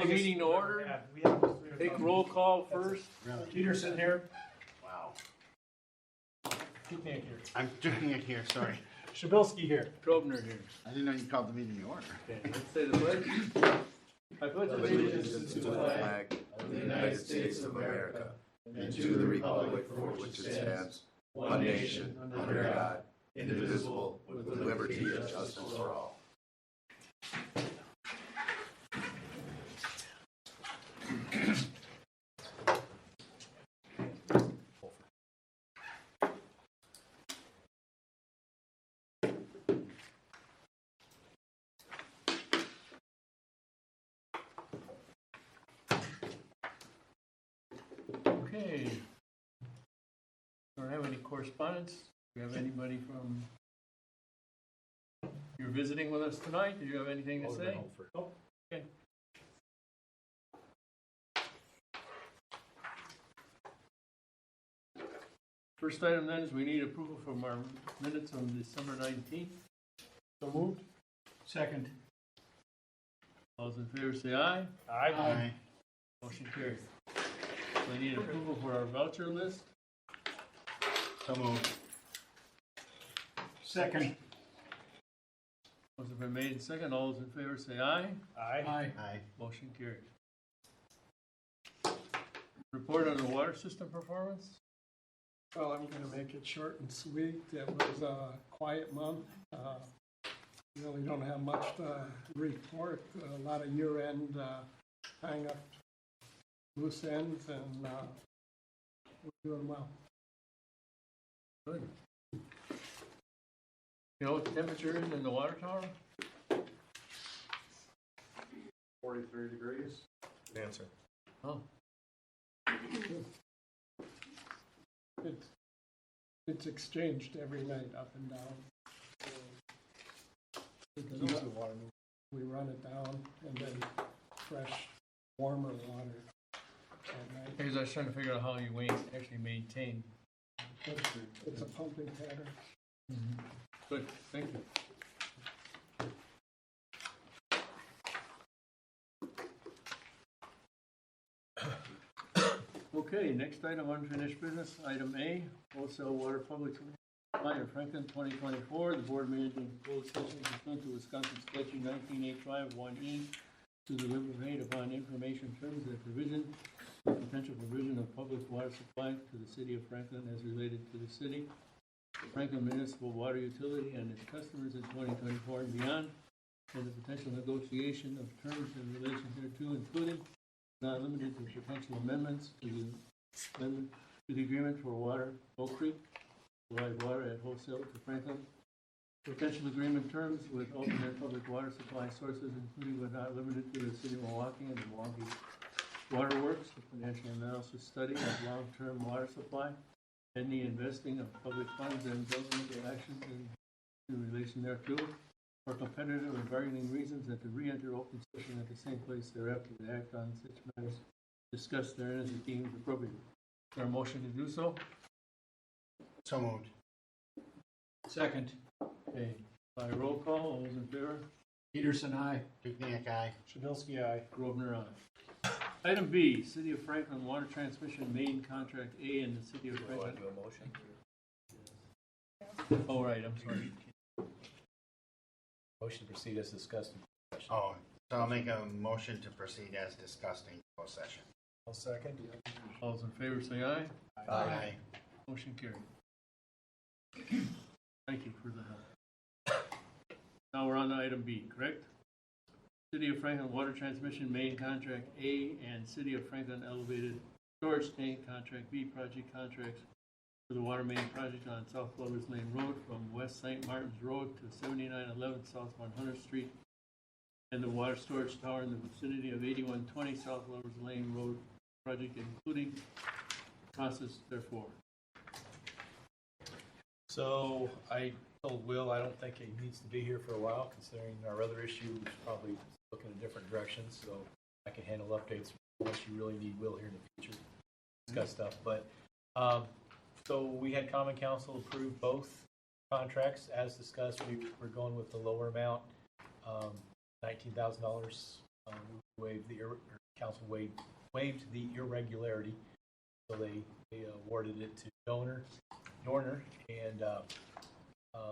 the meeting to order. Take roll call first. Peterson here. Wow. Dukniak here. I'm doing it here, sorry. Shabilsky here. Grosvenor here. I didn't know you called the meeting to order. Okay, let's say the pledge. I pledge allegiance To the flag of the United States of America and to the republic for which it stands, one nation, under God, indivisible, with liberty and justice for all. Okay. Don't have any correspondence? Do you have anybody from, you're visiting with us tonight? Do you have anything to say? Okay. First item then is we need approval from our minutes on December 19th. So moved. Second. All those in favor say aye. Aye. Motion carries. We need approval for our voucher list. So moved. Second. Motion been made and second. All those in favor say aye. Aye. Aye. Motion carries. Report on the water system performance. Well, I'm going to make it short and sweet. It was a quiet month. Really don't have much to report. A lot of year-end hang up loose ends, and we're doing well. Good. You know what the temperature is in the water tower? 43 degrees. Answer. Oh, It's exchanged every night, up and down. We run it down, and then fresh, warmer water at night. because I was trying to figure out how you actually maintain. It's a pumping pattern. Good, thank you. Okay, next item, unfinished business, item A, wholesale water public supply in Franklin 2024. The board made in closed session pursuant to Wisconsin Statute 1985-1E to deliberate upon information terms and provision, the potential provision of public water supply to the city of Franklin as related to the city, Franklin Municipal Water Utility and its customers in 2024 and beyond, and the potential negotiation of terms in relation thereto, including not limited to potential amendments to the agreement for water, Oak Creek, provide water at wholesale to Franklin, potential agreement terms with alternate public water supply sources, including but not limited to the city of Milwaukee and the Milwaukee Water Works, the financial analysis study of long-term water supply, and the investing of public funds and governmental actions in relation thereto, for competitive or bargaining reasons, and to re-enter open session at the same place thereafter to act on such matters discussed therein as it deems appropriate. Is there a motion to do so? So moved. Second. Okay, by roll call, all those in favor? Peterson, aye. Dukniak, aye. Shabilsky, aye. Grosvenor, aye. Item B, City of Franklin Water Transmission Main Contract A in the City of Franklin. Do a motion? Oh, right, I'm sorry. Motion to proceed as discussed. Oh, so I'll make a motion to proceed as discussed in closed session. I'll second. All those in favor say aye. Aye. Motion carried. Thank you for the help. Now we're on to item B, correct? City of Franklin Water Transmission Main Contract A and City of Franklin Elevated Storage Tank Contract B project contracts for the water main project on South Lovers Lane Road from West St. Martin's Road to 7911 South 100th Street, and the water storage tower in the vicinity of 8120 South Lovers Lane Road project, including process therefore. So I told Will I don't think he needs to be here for a while, considering our other issue is probably looking in different directions. So I can handle updates unless you really need Will here in the future, discuss stuff. But so we had Common Council approve both contracts as discussed. We're going with the lower amount, $19,000. council waived the irregularity, so they awarded it to Dorner, and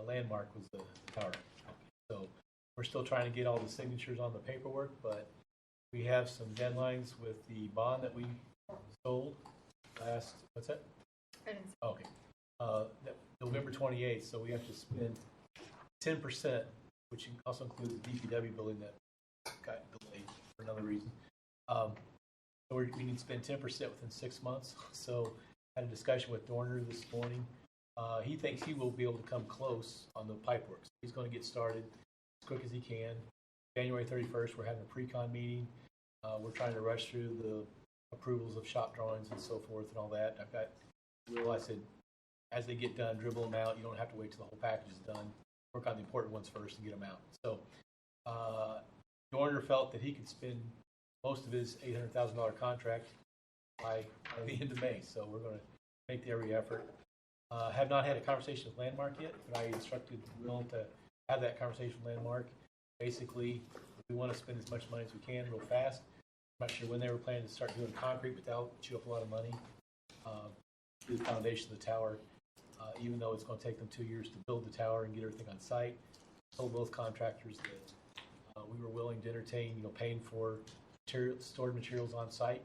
Landmark was the tower company. So we're still trying to get all the signatures on the paperwork, but we have some deadlines with the bond that we sold last, what's that? Okay. November 28th, so we have to spend 10%, which also includes the DPW building that got delayed for another reason. So we need to spend 10% within 6 months. So I had a discussion with Dorner this morning. He thinks he will be able to come close on the pipe work. So he's going to get started as quick as he can. January 31st, we're having a pre-con meeting. We're trying to rush through the approvals of shop drawings and so forth and all that. I've got Will, I said, as they get done, dribble them out. You don't have to wait till the whole package is done. Work on the important ones first and get them out. So Dorner felt that he could spend most of his $800,000 contract by the end of May. So we're going to make every effort. Have not had a conversation with Landmark yet, but I instructed Will to have that conversation with Landmark. Basically, we want to spend as much money as we can real fast. I'm not sure when they were planning to start doing concrete, but that'll chew up a lot of money. Do the foundation of the tower, even though it's going to take them 2 years to build the tower and get everything on site. I told both contractors that we were willing to entertain, paying for stored materials on site.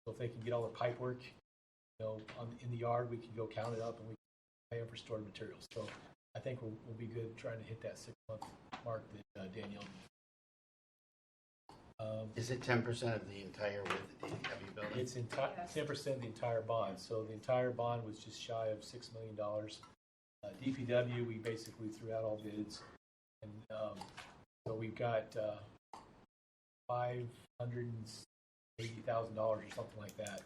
So if they can get all their pipe work, in the yard, we can go count it up and we can pay them for stored materials. So I think we'll be good trying to hit that 6-month mark that Danielle. Is it 10% of the entire width of the DPW building? It's 10% of the entire bond. So the entire bond was just shy of $6 million. DPW, we basically threw out all bids, and so we've got $580,000 or something like that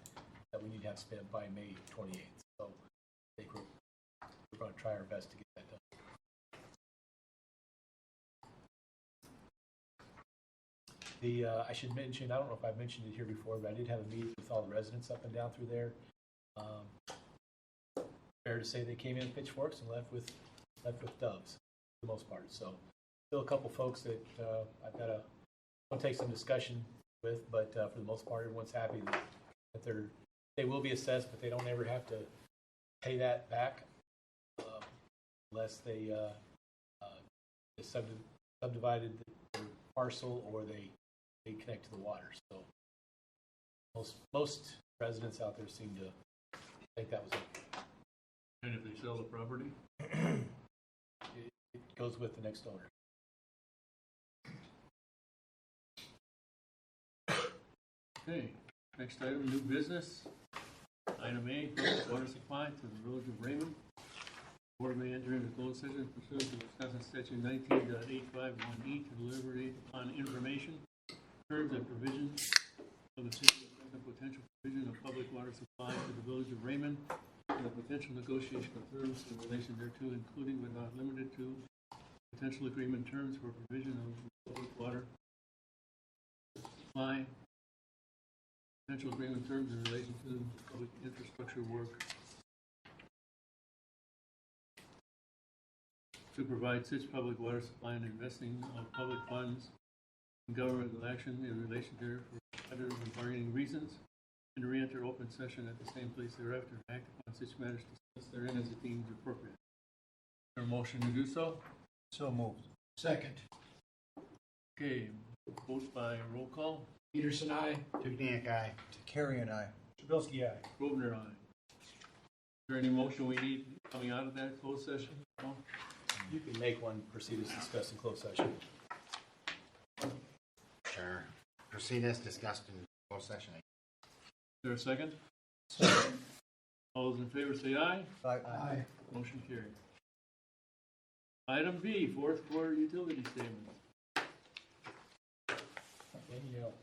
we need to have spent by May 28th. So I think we're going to try our best to get that done. I should mention, I don't know if I've mentioned it here before, but I did have a meeting with all the residents up and down through there. Fair to say they came in pitchforks and left with doves for the most part. So still a couple folks that I've got to take some discussion with, but for the most part, everyone's happy that they will be assessed, but they don't ever have to pay that back unless they subdivided their parcel or they connect to the water. So most residents out there seem to think that was okay. And if they sell the property? It goes with the next owner. Okay, next item, new business. Item A, public water supply to the village of Raymond. Board may enter into closed session pursuant to Wisconsin Statute 19.851E to deliberate on information, terms and provisions of the city and potential provision of public water supply to the village of Raymond, and the potential negotiation of terms in relation thereto, including but not limited to potential agreement terms for provision of public water supply, potential agreement terms in relation to public infrastructure work to provide such public water supply and investing of public funds in governmental action in relation to for competitive and bargaining reasons, and to re-enter open session at the same place thereafter and act upon such matters discussed therein as it deems appropriate. Is there a motion to do so? So moved. Second. Okay, vote by roll call. Peterson, aye. Dukniak, aye. Carrie and I. Shabilsky, aye. Grosvenor, aye. Is there any motion we need coming out of that closed session? No? You can make one, proceed as discussed in closed session. Sure. Proceed as discussed in closed session. Is there a second? All those in favor say aye. Aye. Motion carried. Item B, fourth quarter utility statement. Danielle.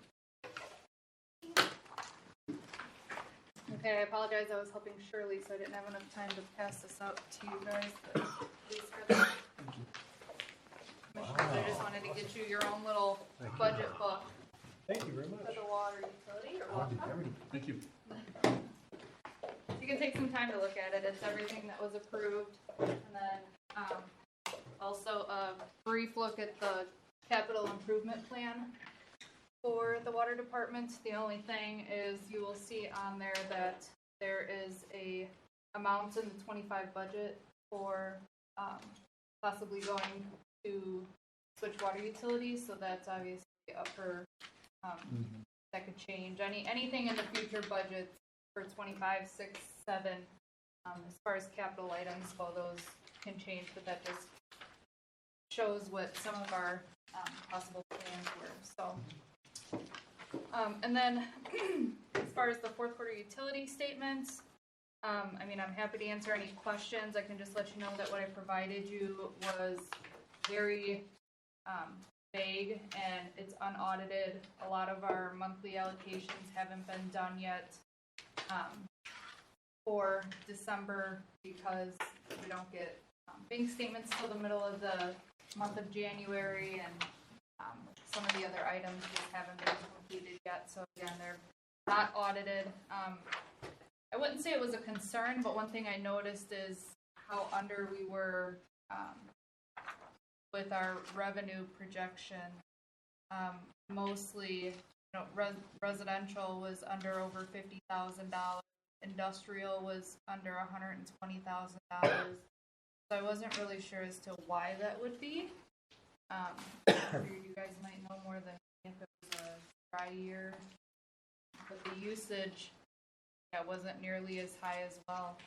Okay, I apologize. I was helping Shirley, so I didn't have enough time to pass this out to you guys. But these are the commissioners. I just wanted to get you your own little budget book Thank you very much. for the water utility. You're welcome. Thank you. You can take some time to look at it. It's everything that was approved. And then also a brief look at the capital improvement plan. for the water department. The only thing is you will see on there that there is a amount in the 25 budget for possibly going to switch water utilities, so that's obviously up for, that could change. Anything in the future budgets for 25, 6, 7, as far as capital items go, those can change, but that just shows what some of our possible plans were. So, and then as far as the fourth quarter utility statements, I mean, I'm happy to answer any questions. I can just let you know that what I provided you was very vague and it's unaudited. A lot of our monthly allocations haven't been done yet for December because we don't get bank statements till the middle of the month of January, and some of the other items just haven't been completed yet. So again, they're not audited. I wouldn't say it was a concern, but one thing I noticed is how under we were with our revenue projection. Mostly, residential was under over $50,000. Industrial was under $120,000. So I wasn't really sure as to why that would be. You guys might know more than me if it was a dry year. But the usage, wasn't nearly as high as well.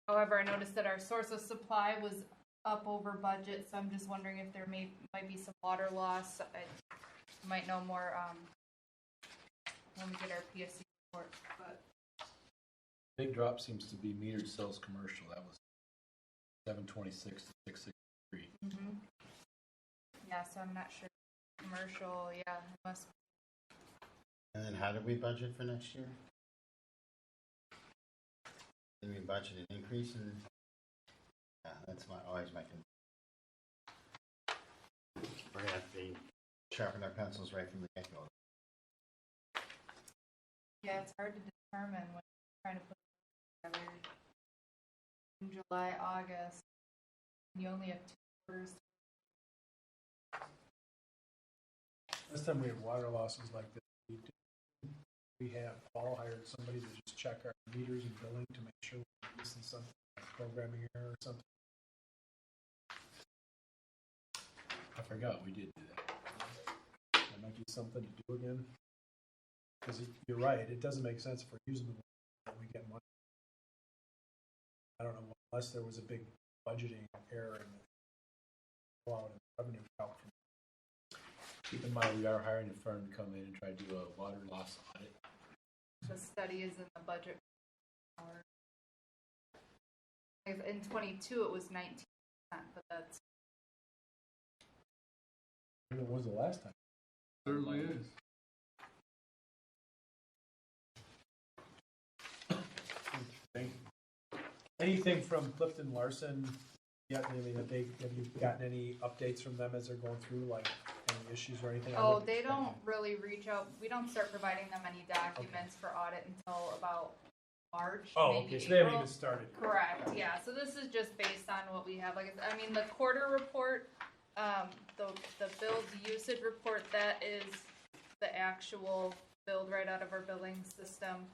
However, I noticed that our source of supply was up over budget, so I'm just wondering if there might be some water loss. I might know more when we get our PSC report. But Big drop seems to be metered sales commercial. That was 726 to 663. yeah, so I'm not sure. Commercial, it must. And then how did we budget for next year? Did we budget an increase in? Yeah, that's always my concern. We're gonna have to sharpen our pencils right from the get-go. Yeah, it's hard to determine when you're trying to put it together. In July, August, you only have 2 quarters. Last time we had water losses like this, we have Paul hired somebody to just check our meters and billing to make sure we're missing something, like programming error or something. I forgot we did do that. That might be something to do again. Because you're right, it doesn't make sense if we're using the that we get money. I don't know, unless there was a big budgeting error in the revenue calc. Keep in mind, we are hiring a firm to come in and try to do a water loss audit. The study is in the budget. In 22, it was 19%, but that's. When was the last time? Certainly is. Anything from Clifton Larson yet? I mean, have you gotten any updates from them as they're going through, like any issues or anything? Oh, they don't really reach out. We don't start providing them any documents for audit until about March. Oh, maybe okay, so they haven't April. even started. Correct, yeah. So this is just based on what we have. I mean, the quarter report, the billed usage report, that is the actual billed right out of our billing system.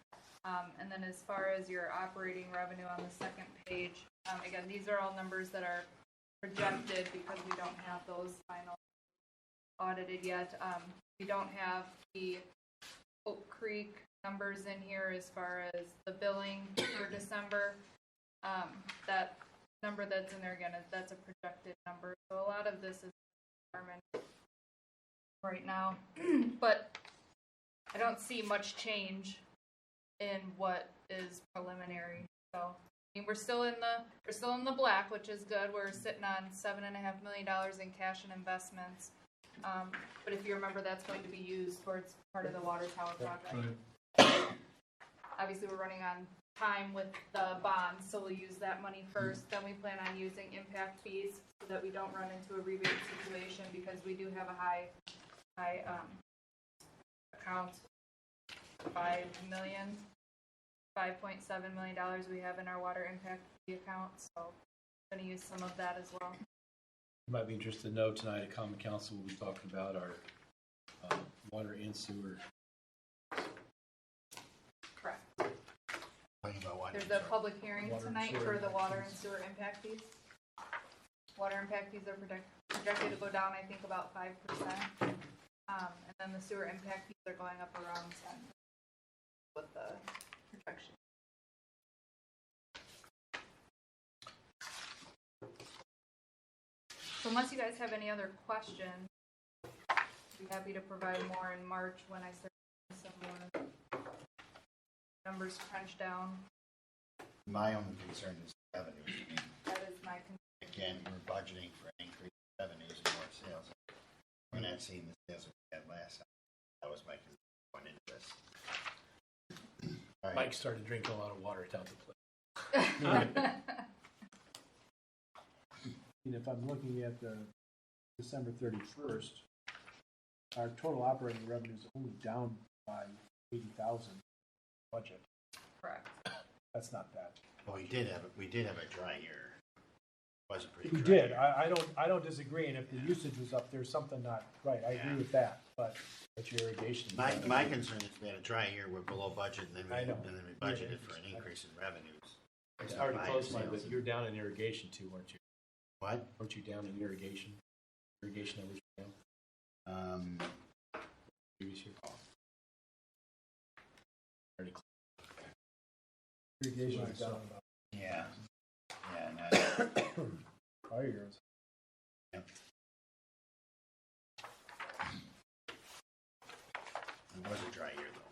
And then as far as your operating revenue on the second page, again, these are all numbers that are projected because we don't have those final audited yet. We don't have the Oak Creek numbers in here as far as the billing for December. That number that's in there, again, that's a projected number. So a lot of this is determined right now. But I don't see much change in what is preliminary. So I mean, we're still in the black, which is good. We're sitting on $7.5 million in cash and investments. But if you remember, that's going to be used towards part of the water tower project. Right. Obviously, we're running on time with the bonds, so we'll use that money first. Then we plan on using impact fees so that we don't run into a rebate situation, because we do have a high account. $5.7 million we have in our water impact fee account, so I'm going to use some of that as well. You might be interested to know tonight at Common Council we'll be talking about our water and sewer. Correct. Talking about what? There's a public hearing Water and tonight sewer for the water impact and sewer impact fees. Water impact fees are projected to go down, I think, about 5%. And then the sewer impact fees are going up around 10 with the projection. So unless you guys have any other questions, I'd be happy to provide more in March when I start getting some more numbers crunched down. My only concern is revenues. That is my concern. Again, we're budgeting for increased revenues and more sales. We're not seeing the sales we had last time. That was my concern going into this. All right. Mike started drinking a lot of water down the plate. And if I'm looking at the December 31st, our total operating revenue is only down by 80,000 budget. Correct. That's not bad. Well, we did have a dry year. It was a pretty We dry did. year. I don't disagree. And if the usage was up, there's something not right. I agree with that. But But your irrigation. My concern is we had a dry year, we're below budget, and I know. then we budgeted for an increase in revenues. It's already Buying close, Mike, sales. but you're down in irrigation too, weren't you? What? Weren't you down in irrigation? Irrigation numbers were down previous year. Already irrigation is down about Yeah. Yeah, no, prior years. it was a dry year though.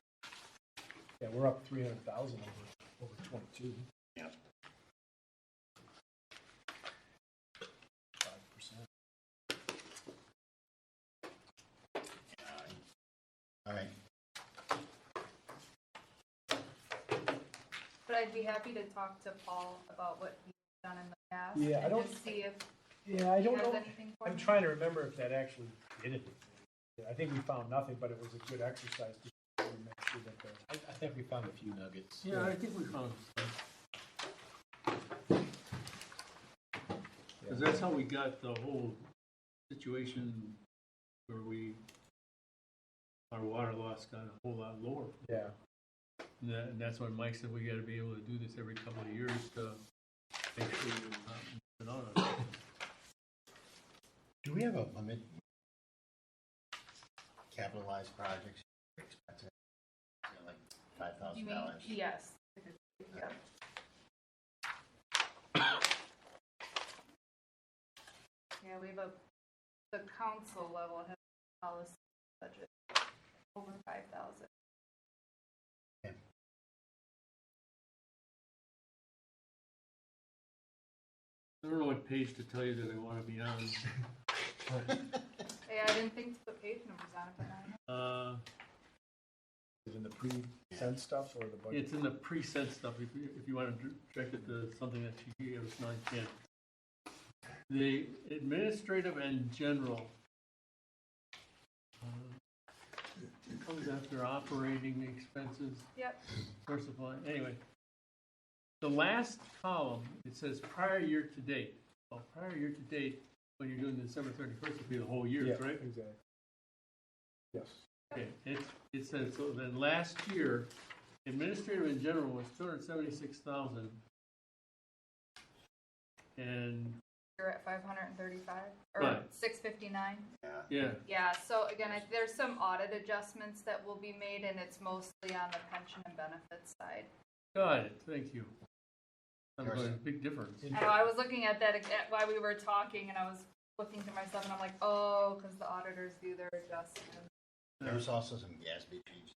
Yeah, we're up 300,000 over 22. Yep. 5%. All right. But I'd be happy to talk to Paul about what he's done in the past. Yeah, I and don't- just see if Yeah, I he don't has know. anything for I'm me. trying to remember if that actually did it. I think we found nothing, but it was a good exercise to make sure that the I think we found a few nuggets. Yeah, I think we found some. Because that's how we got the whole situation where our water loss got a whole lot lower. yeah. And that's when Mike said we gotta be able to do this every couple of years to make sure we're not moving on. Do we have a limit? Capitalized projects, expensive, like You mean, $5,000. yes. Yeah. Yeah, we have the council level has a policy budget over 5,000. I don't know what page to tell you that I wanna be on. Hey, I didn't think to put page numbers on it, but I Is it in the pre-sent stuff or the budget? It's in the preset stuff, if you want to direct it to something that she gave us 910. The administrative and general comes after operating expenses, Yep. source of line, anyway. The last column, it says prior year to date. Well, prior year to date, when you're doing December 31st, would be the whole year, Yeah, correct? exactly. Yes. Okay, it says, so then last year, administrative in general was 276,000. And, You're at 535 or Right. 659. yeah, Yeah, so again, there's some audit adjustments that will be made, and it's mostly on the pension and benefits side. got it, thank you. Sounds like a There's- big difference. I know, I was looking at that while we were talking, and I was looking to myself, and I'm like, oh, because the auditors do their adjustments. There was also some GASB changes,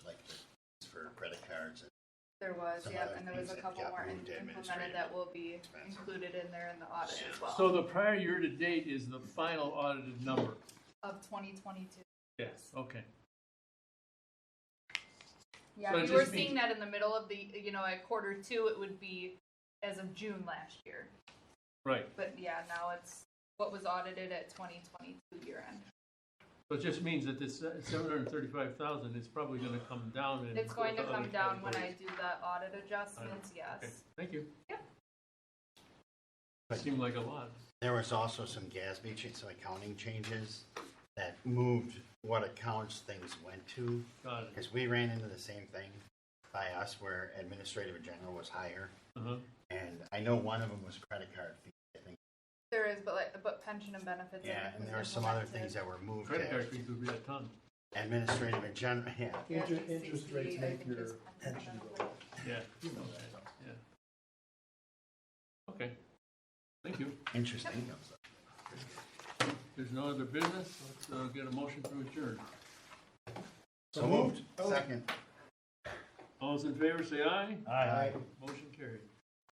like for credit cards. And There was, Some yep, other and there was a things that couple got more moved to implemented administrative that will be expense. included in there in the audit as well. So the prior year to date is the final audited number? Of 2022. Yes. Okay, Yeah, So it if you were just means- seeing that in the middle of the, at quarter two, it would be as of June last year. right. But yeah, now it's what was audited at 2022 year end. So it just means that this 735,000 is probably gonna come down in. It's going to other come down when I categories. do the audit adjustments, Okay, yes. thank you. Yep. Seemed like a lot. there was also some GASB, some accounting changes that moved what accounts things went to, Got it. because we ran into the same thing by us where administrative and general was higher. Uh-huh. And I know one of them was credit card fee, I think. There is, but pension and benefits. Yeah, and was there were some other implemented. things that were moved Credit card to fees would be a ton. administrative and general, yeah. Yeah, I think Interest 60, rates I make think your just pension benefits. go up. Yeah, you know that, yeah. Okay, thank you. Interesting. There's no other business, let's get a motion to adjourn. So moved. Second. All those in favor say aye. Aye. Motion carried.